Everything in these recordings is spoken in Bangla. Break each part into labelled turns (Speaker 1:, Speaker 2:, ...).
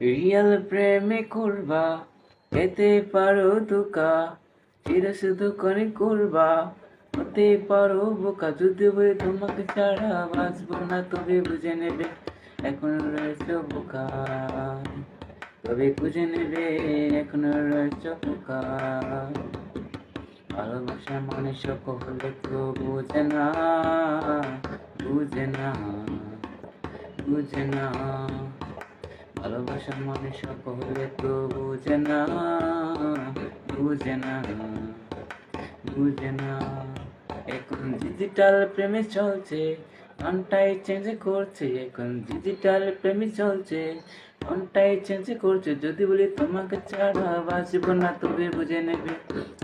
Speaker 1: রিয়াল প্রেমে করবা, পেতে পারো ধোকা, চিরা শুধু করে করবা, হতে পারো বোকা। যদি বলে তোমাকে ছাড়া বাঁচবো না, তবে বুঝে নেবে এখন রয়েছে বোকা, তবে বুঝে নেবে এখন রয়েছে বোকা। ভালোবাসা মানে সকলে তো বুঝে না, বুঝে না, বুঝে না। ভালোবাসা মানে সকলে তো বুঝে না, বুঝে না, বুঝে না। এখন ডিজিটাল প্রেমে চলছে, মনটাই চেঞ্জ করছে। এখন ডিজিটাল প্রেমে চলছে, মনটাই চেঞ্জ করছে। যদি বলি তোমাকে ছাড়া বাঁচবো না, তবে বুঝে নেবে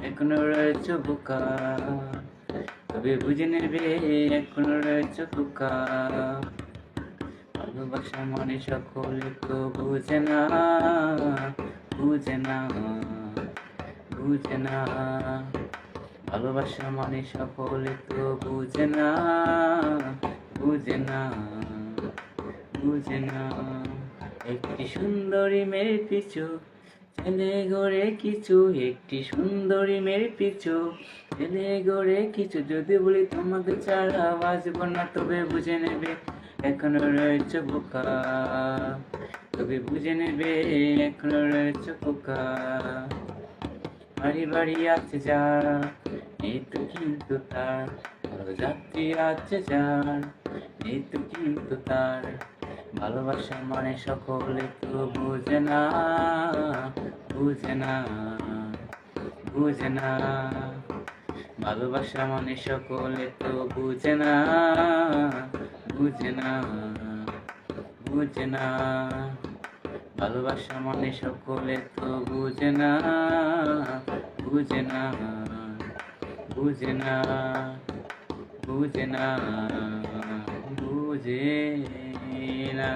Speaker 1: এখনো রয়েছে বোকা, তবে বুঝে নেবে এখনো রয়েছে বোকা। ভালোবাসা মানে সকলে তো বুঝে না, বুঝে না, বুঝে না। ভালোবাসা মানে সকলে তো বুঝে না, বুঝে না, বুঝে না। একটি সুন্দরী মেয়ের পিছু ছেলে গড়ে কিছু, একটি সুন্দরী মেয়ের পিছু ছেলে গড়ে কিছু। যদি বলি তোমাকে ছাড়া বাঁচবো না, তবে বুঝে নেবে এখনো রয়েছে বোকা, তবে বুঝে নেবে এখনো রয়েছে বোকা। বাড়ি বাড়ি আছে যার, এই তো কিন্তু তার, ভালো যাত্রী আছে যার, এই তো কিন্তু তার। ভালোবাসা মানে সকলে তো বুঝে না, বুঝে না, বুঝে না। ভালোবাসা মানে সকলে তো বুঝে না, বুঝে না, বুঝে না। ভালোবাসা মানে সকলে তো বুঝে না, বুঝে না, বুঝে না, বুঝে না, বুঝে না।